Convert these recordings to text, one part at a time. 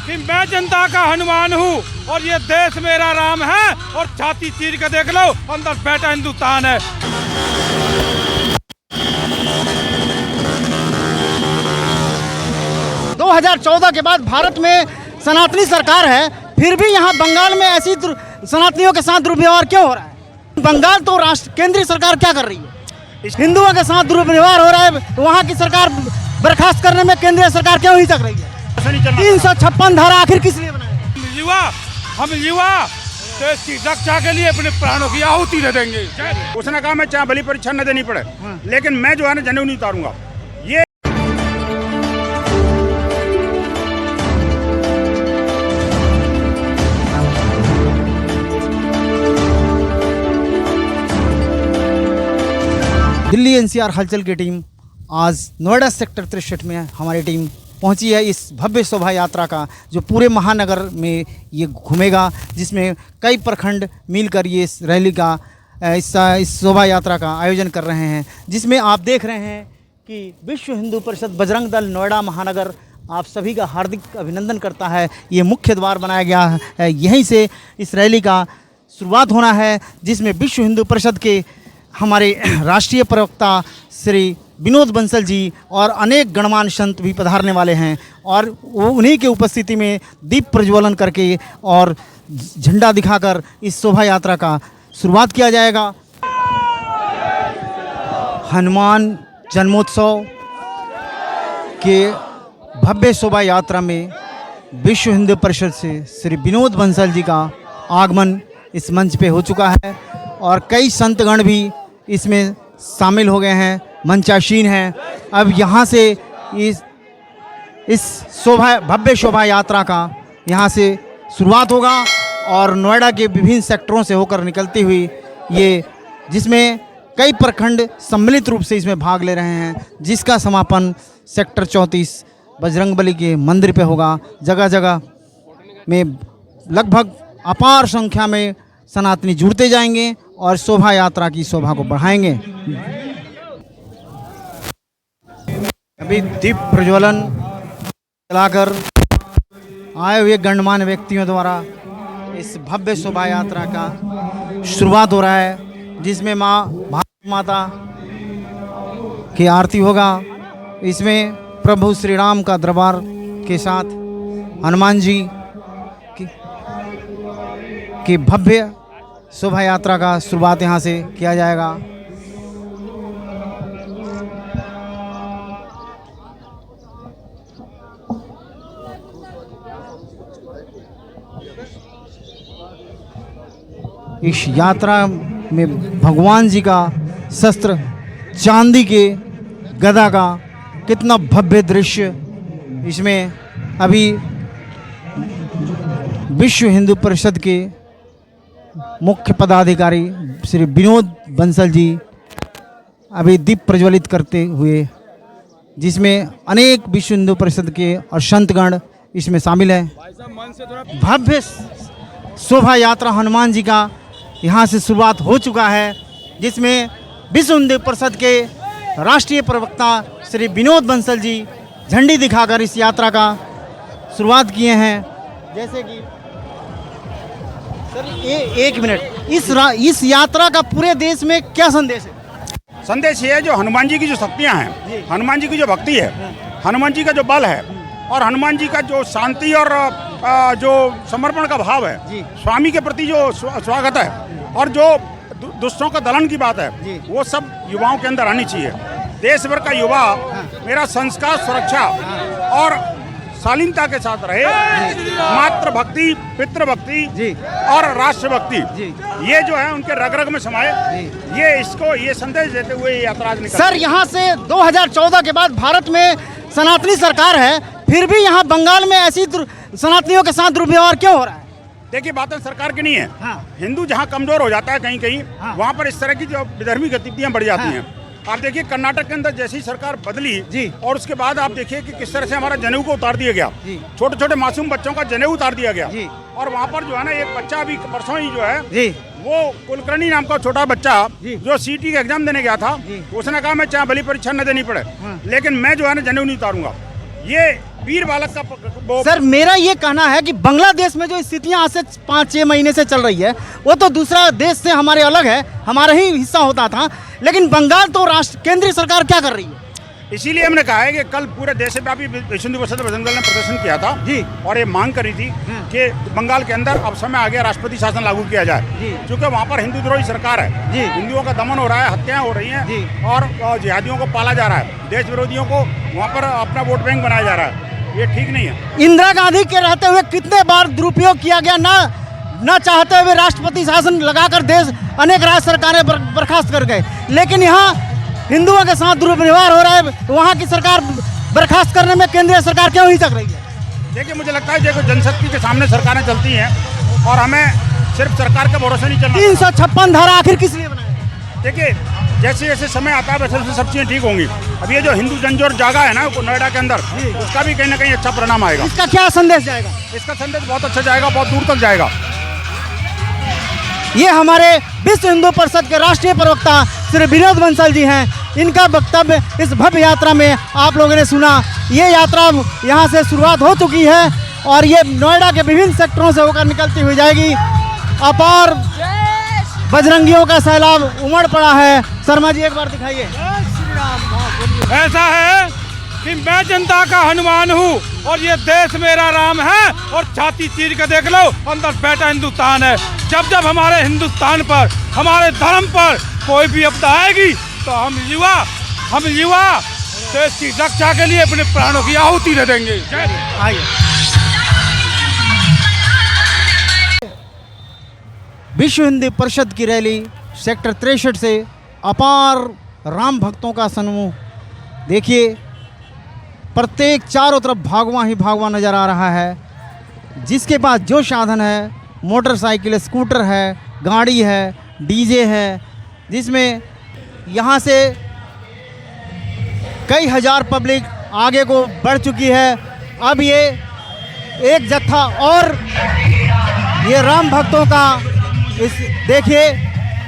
कि मैं जनता का हनुमान हूँ और ये देश मेरा राम है और छाती चीर के देख लो अंदर बैठा हिंदुस्तान है। 2014 के बाद भारत में सनातनी सरकार है, फिर भी यहाँ बंगाल में ऐसी सनातनियों के साथ दुर्व्यवहार क्यों हो रहा है? बंगाल तो राष्ट्र केंद्रीय सरकार क्या कर रही है? हिंदुओं के साथ दुर्व्यवहार हो रहा है तो वहाँ की सरकार बर्खास्त करने में केंद्रीय सरकार क्यों हिचक रही है? 356 धारा आखिर किस लिए बनाई? हम युवा देश की रक्षा के लिए अपने प्राणों की आहुति दे देंगे। उसने कहा मैं चाहे बलि परीक्षा न देनी पड़े, लेकिन मैं जो है ना जनेऊ नहीं उतारूंगा। ये दिल्ली एनसीआर हलचल की टीम आज नोएडा सेक्टर 63 में हमारी टीम पहुंची है। इस भव्य शोभा यात्रा का जो पूरे महानगर में ये घूमेगा, जिसमें कई प्रखंड मिलकर ये इस रैली का इस शोभा यात्रा का आयोजन कर रहे हैं, जिसमें आप देख रहे हैं कि विश्व हिंदू परिषद बजरंग दल नोएडा महानगर आप सभी का हार्दिक अभिनंदन करता है। ये मुख्य द्वार बनाया गया है, यहीं से इस रैली का शुरुआत होना है, जिसमें विश्व हिंदू परिषद के हमारे राष्ट्रीय प्रवक्ता श्री विनोद बंसल जी और अनेक गणमान्य संत भी पधारने वाले हैं और वो उन्हीं के उपस्थिति में दीप प्रज्वलन करके और झंडा दिखाकर इस शोभा यात्रा का शुरुआत किया जाएगा। हनुमान जन्मोत्सव के भव्य शोभा यात्रा में विश्व हिंदू परिषद से श्री विनोद बंसल जी का आगमन इस मंच पे हो चुका है और कई संतगण भी इसमें शामिल हो गए हैं, मंचासीन हैं। अब यहाँ से इस भव्य शोभा यात्रा का यहाँ से शुरुआत होगा और नोएडा के विभिन्न सेक्टरों से होकर निकलती हुई ये, जिसमें कई प्रखंड सम्मिलित रूप से इसमें भाग ले रहे हैं, जिसका समापन सेक्टर 34 बजरंगबली के मंदिर पे होगा। जगह जगह में लगभग अपार संख्या में सनातनी जुड़ते जाएंगे और शोभा यात्रा की शोभा को बढ़ाएंगे। अभी दीप प्रज्वलन चलाकर आए हुए गणमान्य व्यक्तियों द्वारा इस भव्य शोभा यात्रा का शुरुआत हो रहा है, जिसमें माँ भारत माता की आरती होगा। इसमें प्रभु श्री राम का दरबार के साथ हनुमान जी की भव्य शोभा यात्रा का शुरुआत यहाँ से किया जाएगा। इस यात्रा में भगवान जी का शस्त्र चांदी के गदा का कितना भव्य दृश्य इसमें अभी विश्व हिंदू परिषद के मुख्य पदाधिकारी श्री विनोद बंसल जी अभी दीप प्रज्वलित करते हुए, जिसमें अनेक विश्व हिंदू परिषद के और संतगण इसमें शामिल है। भव्य शोभा यात्रा हनुमान जी का यहाँ से शुरुआत हो चुका है, जिसमें विश्व हिंदू परिषद के राष्ट्रीय प्रवक्ता श्री विनोद बंसल जी झंडी दिखाकर इस यात्रा का शुरुआत किए हैं। जैसे कि सर एक मिनट, इस यात्रा का पूरे देश में क्या संदेश है? संदेश ये है, जो हनुमान जी की जो शक्तियाँ हैं, हनुमान जी की जो भक्ति है, हनुमान जी का जो बल है और हनुमान जी का जो शांति और जो समर्पण का भाव है, स्वामी के प्रति जो स्वागत है और जो दुष्टों का दलन की बात है, वो सब युवाओं के अंदर आनी चाहिए। देश भर का युवा मेरा संस्कार, सुरक्षा और शालीनता के साथ रहे, मातृ भक्ति, पितृ भक्ति और राष्ट्र भक्ति ये जो है उनके रग रग में समाये, ये संदेश देते हुए ये यात्रा आज निकली। सर, यहाँ से 2014 के बाद भारत में सनातनी सरकार है, फिर भी यहाँ बंगाल में ऐसी सनातनियों के साथ दुर्व्यवहार क्यों हो रहा है? देखिए, बातें सरकार की नहीं है। हिंदू जहाँ कमजोर हो जाता है कहीं कहीं, वहाँ पर इस तरह की जो विधर्मी गतिविधियाँ बढ़ जाती हैं। आप देखिए कर्नाटक के अंदर जैसी सरकार बदली और उसके बाद आप देखिए कि किस तरह से हमारा जनेऊ को उतार दिया गया, छोटे छोटे मासूम बच्चों का जनेऊ उतार दिया गया। और वहाँ पर जो है ना एक बच्चा अभी परसों ही जो है वो कुलकर्णी नाम का छोटा बच्चा जो सीटी का एग्जाम देने गया था, उसने कहा मैं चाहे बलि परीक्षा न देनी पड़े, लेकिन मैं जो है ना जनेऊ नहीं उतारूंगा। ये वीर बालक का वो सर मेरा ये कहना है कि बांग्लादेश में जो स्थितियां आज से 5-6 महीने से चल रही है वो तो दूसरा देश से हमारे अलग है, हमारा ही हिस्सा होता था, लेकिन बंगाल तो राष्ट्र केंद्रीय सरकार क्या कर रही है? इसीलिए हमने कहा है कि कल पूरे देशव्यापी विश्व हिंदू परिषद बजरंग दल ने प्रदर्शन किया था जी। और ये मांग करी थी कि बंगाल के अंदर अब समय आ गया राष्ट्रपति शासन लागू किया जाए, क्योंकि वहाँ पर हिंदू द्रोही सरकार है जी। हिंदुओं का दमन हो रहा है, हत्याएं हो रही जी। हैं और जिहादियों को पाला जा रहा है, देश विरोधियों को वहाँ पर अपना वोट बैंक बनाया जा रहा है, ये ठीक नहीं है। इंदिरा गांधी के रहते हुए कितने बार दुरुपयोग किया गया, ना चाहते हुए राष्ट्रपति शासन लगाकर देश अनेक राज्य सरकारें बर्खास्त कर गए, लेकिन यहाँ हिंदुओं के साथ दुर्व्यवहार हो रहा है, वहाँ की सरकार बर्खास्त करने में केंद्रीय सरकार क्यों हिचक रही है? देखिए मुझे लगता है देखो जनशक्ति के सामने सरकारें चलती हैं और हमें सिर्फ सरकार के भरोसे नहीं चलना। 356 धारा आखिर किस लिए बनाई? देखिए जैसे जैसे समय आता है वैसे वैसे सब चीज़ें ठीक होंगी। अब ये जो हिंदू जनजोर जागा है ना नोएडा के अंदर, उसका भी कहीं ना कहीं अच्छा परिणाम आएगा। इसका क्या संदेश जाएगा? इसका संदेश बहुत अच्छा जाएगा, बहुत दूर तक जाएगा। ये हमारे विश्व हिंदू परिषद के राष्ट्रीय प्रवक्ता श्री विनोद बंसल जी हैं, इनका वक्तव्य इस भव्य यात्रा में आप लोगों ने सुना। ये यात्रा यहाँ से शुरुआत हो चुकी है और ये नोएडा के विभिन्न सेक्टरों से होकर निकलती हुई जाएगी। अपार बजरंगियों का सैलाब उमड़ पड़ा है। शर्मा जी एक बार दिखाइए। ऐसा है कि मैं जनता का हनुमान हूँ और ये देश मेरा राम है, और छाती चीर के देख लो अंदर बैठा हिंदुस्तान है। जब जब हमारे हिंदुस्तान पर, हमारे धर्म पर कोई भी आपदा आएगी तो हम युवा देश की रक्षा के लिए अपने प्राणों की आहुति दे देंगे। आइए। विश्व हिंदू परिषद की रैली सेक्टर 63 से अपार राम भक्तों का समूह, देखिए प्रत्येक चारों तरफ भागवा ही भागवा नज़र आ रहा है। जिसके पास जो साधन है, मोटरसाइकिल, स्कूटर है, गाड़ी है, डीजे है, जिसमें यहाँ से कई हजार पब्लिक आगे को बढ़ चुकी है। अब ये एक जत्था और ये राम भक्तों का इस देखिए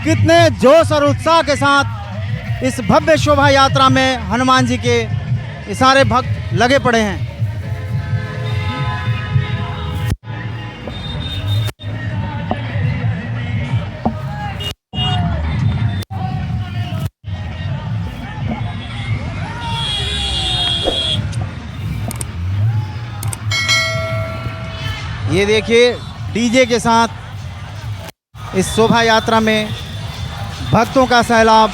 कितने जोश और उत्साह के साथ इस भव्य शोभा यात्रा में हनुमान जी के ये सारे भक्त लगे पड़े हैं। ये देखिए डीजे के साथ इस शोभा यात्रा में भक्तों का सैलाब।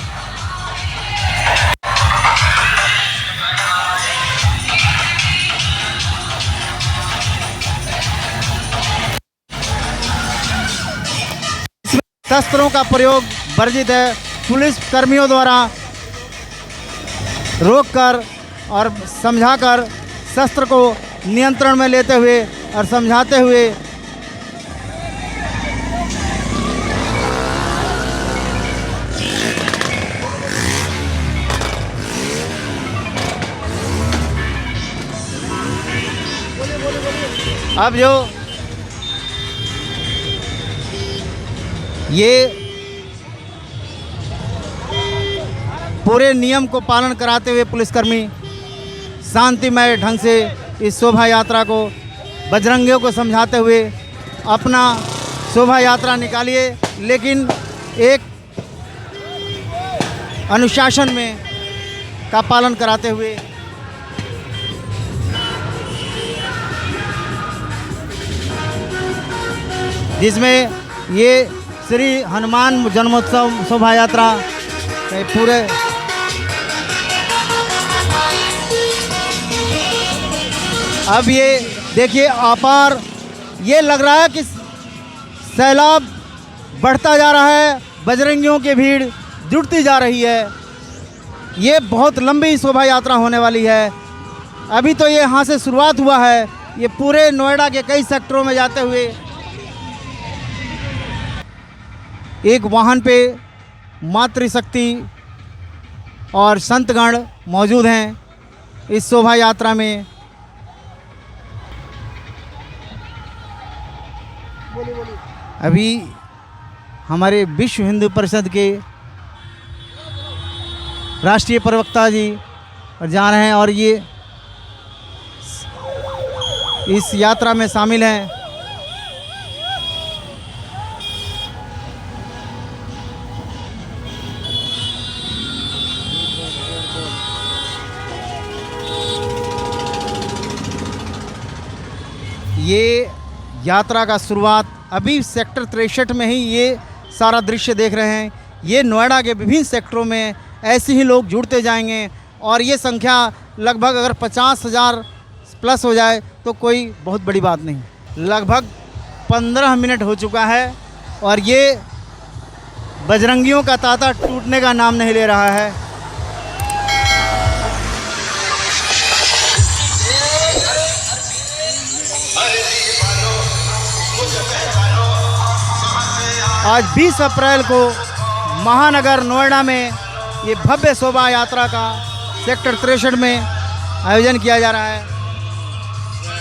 शस्त्रों का प्रयोग वर्जित है। पुलिस कर्मियों द्वारा रोककर और समझाकर शस्त्र को नियंत्रण में लेते हुए और समझाते हुए अब जो ये पूरे नियम को पालन कराते हुए पुलिसकर्मी शांतिमय ढंग से इस शोभा यात्रा को बजरंगियों को समझाते हुए अपना शोभा यात्रा निकालिए, लेकिन एक अनुशासन में का पालन कराते हुए। जिसमें ये श्री हनुमान जन्मोत्सव शोभा यात्रा पूरे अब ये देखिए अपार, ये लग रहा है कि सैलाब बढ़ता जा रहा है, बजरंगियों की भीड़ जुटती जा रही है। ये बहुत लंबी शोभा यात्रा होने वाली है। अभी तो ये यहाँ से शुरुआत हुआ है, ये पूरे नोएडा के कई सेक्टरों में जाते हुए एक वाहन पे मातृशक्ति और संतगण मौजूद हैं इस शोभा यात्रा में। अभी हमारे विश्व हिंदू परिषद के राष्ट्रीय प्रवक्ता जी जा रहे हैं और ये इस यात्रा में शामिल हैं। ये यात्रा का शुरुआत अभी सेक्टर 63 में ही ये सारा दृश्य देख रहे हैं। ये नोएडा के विभिन्न सेक्टरों में ऐसे ही लोग जुड़ते जाएंगे और ये संख्या लगभग अगर 50,000 प्लस हो जाए तो कोई बहुत बड़ी बात नहीं। लगभग 15 मिनट हो चुका है और ये बजरंगियों का तांता टूटने का नाम नहीं ले रहा है। आज 20 अप्रैल को महानगर नोएडा में ये भव्य शोभा यात्रा का सेक्टर 63 में आयोजन किया जा रहा है।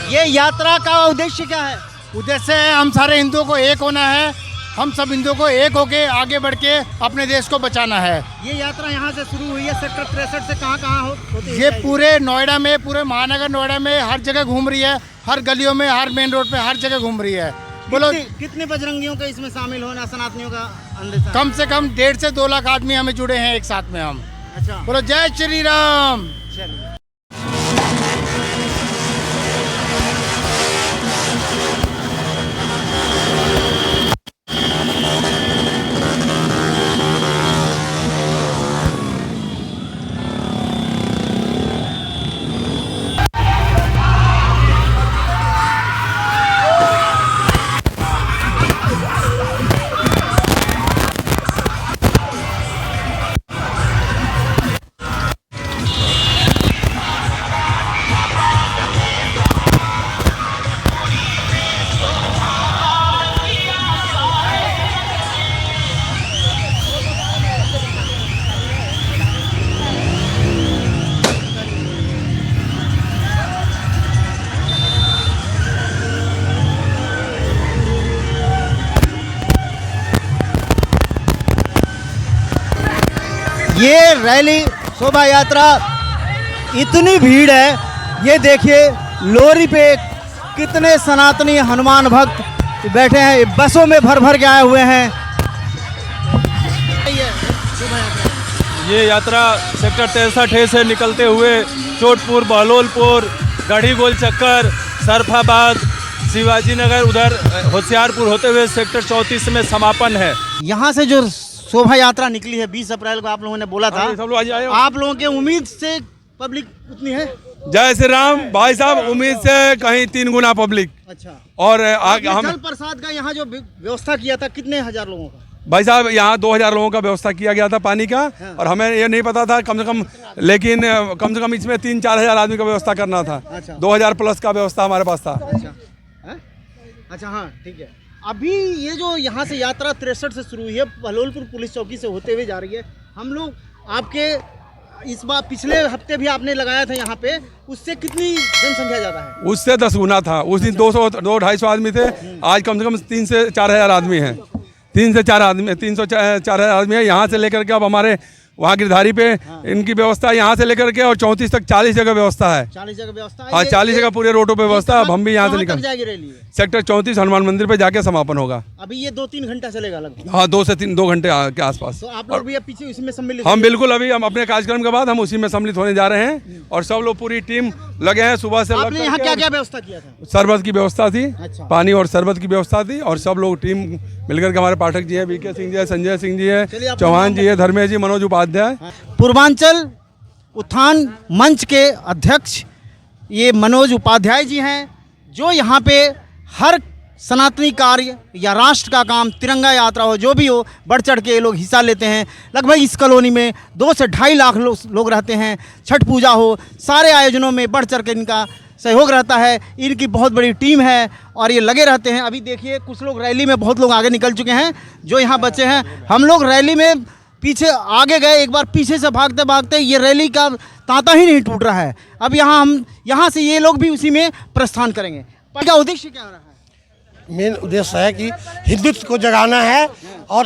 ये यात्रा का उद्देश्य क्या है? उद्देश्य है हम सारे हिंदुओं को एक होना है। हम सब हिंदुओं को एक होके आगे बढ़ के अपने देश को बचाना है। ये यात्रा यहाँ से शुरू हुई है सेक्टर 63 से कहाँ होती है? ये पूरे नोएडा में, पूरे महानगर नोएडा में हर जगह घूम रही है। हर गलियों में, हर मेन रोड पे, हर जगह घूम रही है। बोलो कितने बजरंगियों का इसमें शामिल होना सनातनियों का अंदेशा? कम से कम 1.5 से 2 लाख आदमी हमें जुड़े हैं एक साथ में हम। अच्छा, बोलो जय श्री राम। चलिए। ये रैली शोभा यात्रा इतनी भीड़ है, ये देखिए लोरी पे कितने सनातनी हनुमान भक्त बैठे हैं। बसों में भर भर के आए हुए हैं। ये यात्रा सेक्टर 63 से निकलते हुए चोटपुर, बहलोलपुर, गढ़ी गोल चक्कर, सरफाबाद, शिवाजी नगर, उधर होशियारपुर होते हुए सेक्टर 34 में समापन है। यहाँ से जो शोभा यात्रा निकली है 20 अप्रैल को, आप लोगों ने बोला था, सब लोग आज आए हो। आप लोगों के उम्मीद से पब्लिक उतनी है? जय श्री राम भाई साहब, उम्मीद से कहीं 3 गुना पब्लिक। अच्छा, और हम जल प्रसाद का यहाँ जो व्यवस्था किया था कितने हजार लोगों का? भाई साहब यहाँ 2000 लोगों का व्यवस्था किया गया था पानी का। हाँ। और हमें ये नहीं पता था कम से कम, लेकिन कम से कम इसमें 3-4 हजार आदमी का व्यवस्था करना था। अच्छा। 2000 प्लस का व्यवस्था हमारे पास था। अच्छा है? अच्छा, हाँ ठीक है। अभी ये जो यहाँ से यात्रा 63 से शुरू हुई है, बहलोलपुर पुलिस चौकी से होते हुए जा रही है। हम लोग आपके इस बार पिछले हफ्ते भी आपने लगाया था यहाँ पे, उससे कितनी जनसंख्या ज़्यादा है? उससे 10 गुना था। उस दिन 200-250 आदमी थे, आज कम से कम 3 से 4 हजार आदमी हैं। 3 से 4 आदमी, 304 हजार आदमी है। यहाँ से लेकर के अब हमारे वहाँ गिरधारी पे इनकी व्यवस्था यहाँ से लेकर के और 34 तक 40 जगह व्यवस्था है। 40 जगह व्यवस्था है। हाँ, 40 जगह पूरे रोडों पे व्यवस्था। अब हम भी यहाँ से निकल जाएगी रैली? सेक्टर 34 हनुमान मंदिर पे जाके समापन होगा। अभी ये 2-3 घंटा चलेगा लगभग? हाँ, 2 से 2 घंटे के आसपास। तो आप लोग भी अब पीछे इसमें सम्मिलित? हम बिल्कुल, अभी हम अपने कार्यक्रम के बाद हम उसी में सम्मिलित होने जा रहे हैं। और सब लोग पूरी टीम लगे हैं सुबह से। आपने यहाँ क्या क्या व्यवस्था किया था? शरबत की व्यवस्था थी। अच्छा। पानी और शरबत की व्यवस्था थी। और सब लोग टीम मिलकर के, हमारे पाठक जी है, VK सिंह जी है, संजय सिंह जी है, चौहान जी है, धर्मेश जी, मनोज उपाध्याय। पूर्वांचल उत्थान मंच के अध्यक्ष ये मनोज उपाध्याय जी हैं, जो यहाँ पे हर सनातनी कार्य या राष्ट्र का काम, तिरंगा यात्रा हो, जो भी हो, बढ़ चढ़ के ये लोग हिस्सा लेते हैं। लगभग इस कॉलोनी में 2 से 2.5 लाख लोग रहते हैं। छठ पूजा हो, सारे आयोजनों में बढ़ चढ़ के इनका सहयोग रहता है। इनकी बहुत बड़ी टीम है और ये लगे रहते हैं। अभी देखिए कुछ लोग रैली में, बहुत लोग आगे निकल चुके हैं जो यहाँ बचे हैं। हम लोग रैली में पीछे आगे गए, एक बार पीछे से भागते भागते ये रैली का तांता ही नहीं टूट रहा है। अब हम यहाँ से ये लोग भी उसी में प्रस्थान करेंगे। पर क्या उद्देश्य क्या हो रहा है? मेन उद्देश्य है कि हिंदुत्व को जगाना है और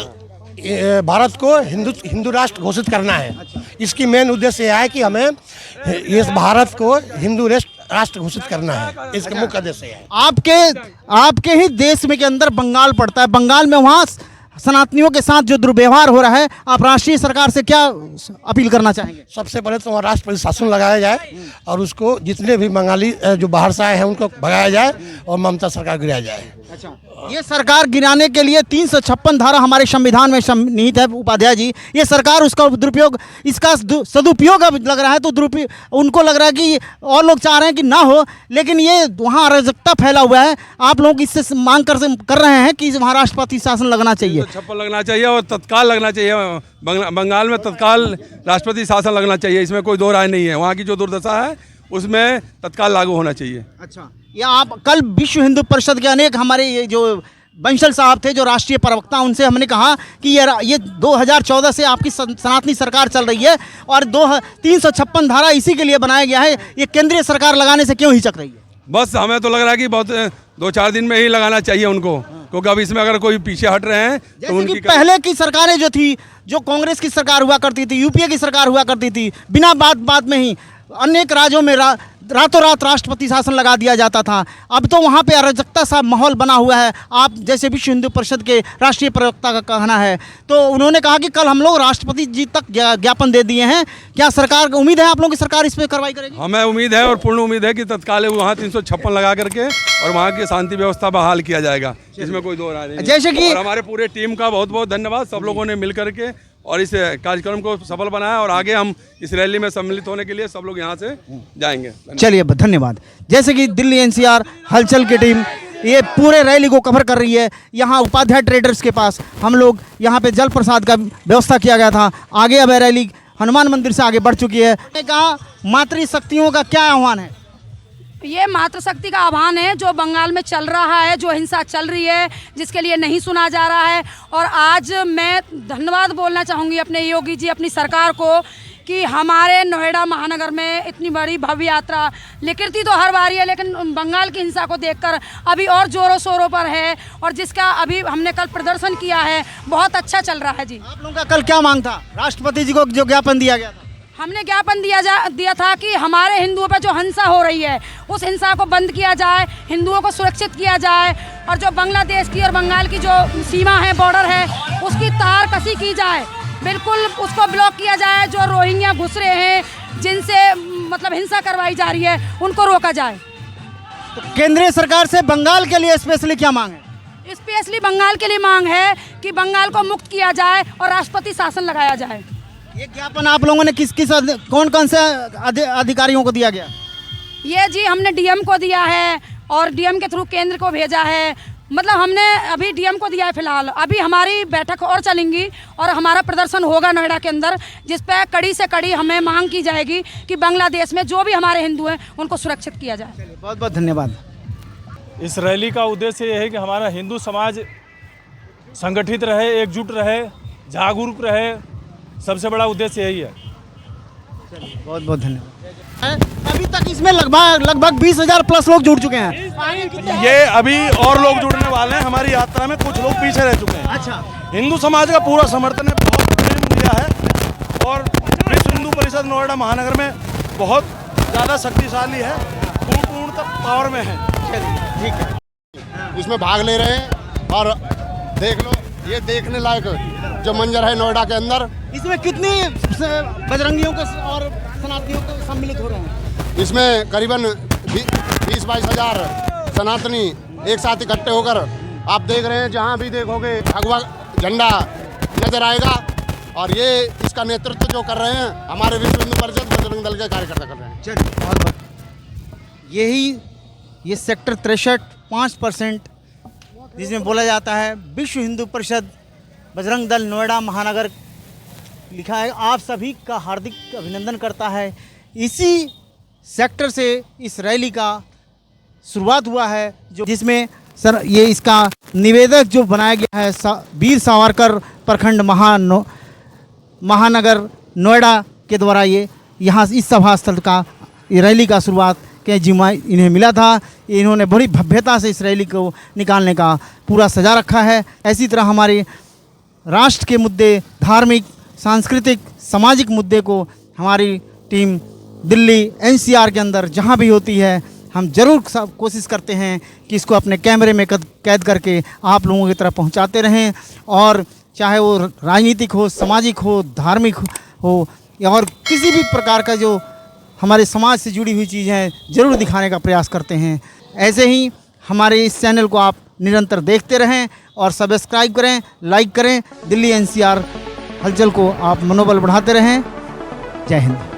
भारत को हिंदू राष्ट्र घोषित करना है। इसकी मेन उद्देश्य यह है कि हमें इस भारत को हिंदू राष्ट्र घोषित करना है, इसका मुख्य उद्देश्य है। आपके ही देश में के अंदर बंगाल पड़ता है, बंगाल में वहाँ सनातनियों के साथ जो दुर्व्यवहार हो रहा है, आप राष्ट्रीय सरकार से क्या अपील करना चाहेंगे? सबसे पहले तो वहाँ राष्ट्रपति शासन लगाया जाए और उसको जितने भी बंगाली जो बाहर से आए हैं उनको भगाया जाए और ममता सरकार गिराया जाए। अच्छा, ये सरकार गिराने के लिए 356 धारा हमारे संविधान में निहित है उपाध्याय जी। ये सरकार उसका दुरुपयोग, इसका सदुपयोग अब लग रहा है, तो दुरुपयोग उनको लग रहा है कि और लोग चाह रहे हैं कि ना हो, लेकिन ये वहाँ अराजकता फैला हुआ है। आप लोग इससे मांग कर रहे हैं कि वहाँ राष्ट्रपति शासन लगना चाहिए, 356 लगना चाहिए और तत्काल लगना चाहिए। बंगाल में तत्काल राष्ट्रपति शासन लगना चाहिए, इसमें कोई दो राय नहीं है। वहाँ की जो दुर्दशा है उसमें तत्काल लागू होना चाहिए। अच्छा, ये आप कल विश्व हिंदू परिषद के अनेक हमारे ये जो बंसल साहब थे जो राष्ट्रीय प्रवक्ता, उनसे हमने कहा कि ये 2014 से आपकी सनातनी सरकार चल रही है और 356 धारा इसी के लिए बनाया गया है, ये केंद्रीय सरकार लगाने से क्यों हिचक रही है? बस हमें तो लग रहा है कि बहुत 2-4 दिन में ही लगाना चाहिए उनको, क्योंकि अब इसमें अगर कोई पीछे हट रहे हैं तो उनकी पहले की सरकारें जो थी, जो कांग्रेस की सरकार हुआ करती थी, यूपीए की सरकार हुआ करती थी, बिना बात में ही अनेक राज्यों में रातों रात राष्ट्रपति शासन लगा दिया जाता था। अब तो वहाँ पे अराजकता सा माहौल बना हुआ है। आप जैसे विश्व हिंदू परिषद के राष्ट्रीय प्रवक्ता का कहना है, तो उन्होंने कहा कि कल हम लोग राष्ट्रपति जी तक ज्ञापन दे दिए हैं। क्या सरकार को उम्मीद है आप लोगों की सरकार इस पर कार्रवाई करेगी? हमें उम्मीद है और पूर्ण उम्मीद है कि तत्काल वहाँ 356 लगा करके और वहाँ की शांति व्यवस्था बहाल किया जाएगा, इसमें कोई दो राय नहीं। जैसे कि हमारे पूरे टीम का बहुत बहुत धन्यवाद, सब लोगों ने मिल करके और इस कार्यक्रम को सफल बनाया और आगे हम इस रैली में सम्मिलित होने के लिए सब लोग यहाँ से जाएंगे। चलिए धन्यवाद। जैसे कि दिल्ली एनसीआर हलचल की टीम ये पूरे रैली को कवर कर रही है। यहाँ उपाध्याय ट्रेडर्स के पास हम लोग यहाँ पे जल प्रसाद का व्यवस्था किया गया था। आगे अब रैली हनुमान मंदिर से आगे बढ़ चुकी है। कहा मातृशक्तियों का क्या आह्वान है? ये मातृशक्ति का आह्वान है जो बंगाल में चल रहा है, जो हिंसा चल रही है, जिसके लिए नहीं सुना जा रहा है। और आज मैं धन्यवाद बोलना चाहूँगी अपने योगी जी, अपनी सरकार को, कि हमारे नोएडा महानगर में इतनी बड़ी भव्य यात्रा लिखती तो हर बार है, लेकिन बंगाल की हिंसा को देखकर अभी और जोरों शोरों पर है और जिसका अभी हमने कल प्रदर्शन किया है, बहुत अच्छा चल रहा है जी। आप लोगों का कल क्या मांग था? राष्ट्रपति जी को जो ज्ञापन दिया गया था, हमने ज्ञापन दिया था कि हमारे हिंदुओं पर जो हिंसा हो रही है उस हिंसा को बंद किया जाए, हिंदुओं को सुरक्षित किया जाए और जो बांग्लादेश की और बंगाल की जो सीमा है, बॉर्डर है, उसकी तार कसी की जाए, बिल्कुल उसको ब्लॉक किया जाए। जो रोहिंग्या घुस रहे हैं, जिनसे मतलब हिंसा करवाई जा रही है, उनको रोका जाए। तो केंद्रीय सरकार से बंगाल के लिए स्पेशली क्या मांग है? स्पेशली बंगाल के लिए मांग है कि बंगाल को मुक्त किया जाए और राष्ट्रपति शासन लगाया जाए। ये ज्ञापन आप लोगों ने कौन से अधिकारियों को दिया गया? ये जी हमने डीएम को दिया है और डीएम के थ्रू केंद्र को भेजा है। मतलब हमने अभी डीएम को दिया है फिलहाल। अभी हमारी बैठक और चलेंगी और हमारा प्रदर्शन होगा नोएडा के अंदर, जिस पर कड़ी से कड़ी हमें मांग की जाएगी कि बांग्लादेश में जो भी हमारे हिंदू हैं उनको सुरक्षित किया जाए। बहुत बहुत धन्यवाद। इस रैली का उद्देश्य ये है कि हमारा हिंदू समाज संगठित रहे, एकजुट रहे, जागरूक रहे, सबसे बड़ा उद्देश्य यही है। बहुत बहुत धन्यवाद। अभी तक इसमें लगभग 20,000 प्लस लोग जुड़ चुके हैं। ये अभी और लोग जुड़ने वाले हैं। हमारी यात्रा में कुछ लोग पीछे रह चुके हैं। अच्छा, हिंदू समाज का पूरा समर्थन है, बहुत प्रेम दिया है और विश्व हिंदू परिषद नोएडा महानगर में बहुत ज़्यादा शक्तिशाली है, पूर्ण पावर में है। ठीक है, इसमें भाग ले रहे हैं और देख लो, ये देखने लायक जो मंजर है नोएडा के अंदर। इसमें कितनी बजरंगियों को और सनातनियों को सम्मिलित हो रहे हैं? इसमें करीबन 20-22 हज़ार सनातनी एक साथ इकट्ठे होकर, आप देख रहे हैं, जहाँ भी देखोगे भगवा झंडा नजर आएगा। और ये इसका नेतृत्व जो कर रहे हैं हमारे विश्व हिंदू परिषद बजरंग दल के कार्यकर्ता कर रहे हैं। चलिए, बहुत यही ये सेक्टर 63 5% जिसमें बोला जाता है विश्व हिंदू परिषद बजरंग दल नोएडा महानगर लिखा है। आप सभी का हार्दिक अभिनंदन करता है। इसी सेक्टर से इस रैली का शुरुआत हुआ है, जो जिसमें सर ये इसका निवेदक जो बनाया गया है वीर सावरकर प्रखंड महानगर नोएडा के द्वारा ये यहाँ इस सभा स्थल का ये रैली का शुरुआत के जिम्मा इन्हें मिला था। इन्होंने बड़ी भव्यता से इस रैली को निकालने का पूरा सजा रखा है। इसी तरह हमारे राष्ट्र के मुद्दे, धार्मिक, सांस्कृतिक, सामाजिक मुद्दे को हमारी टीम दिल्ली एनसीआर के अंदर जहाँ भी होती है, हम ज़रूर कोशिश करते हैं कि इसको अपने कैमरे में कैद करके आप लोगों की तरफ पहुँचाते रहें। और चाहे वो राजनीतिक हो, सामाजिक हो, धार्मिक हो या और किसी भी प्रकार का जो हमारे समाज से जुड़ी हुई चीज़ है, ज़रूर दिखाने का प्रयास करते हैं। ऐसे ही हमारे इस चैनल को आप निरंतर देखते रहें और सब्सक्राइब करें, लाइक करें। दिल्ली एनसीआर हलचल को आप मनोबल बढ़ाते रहें। जय हिंद।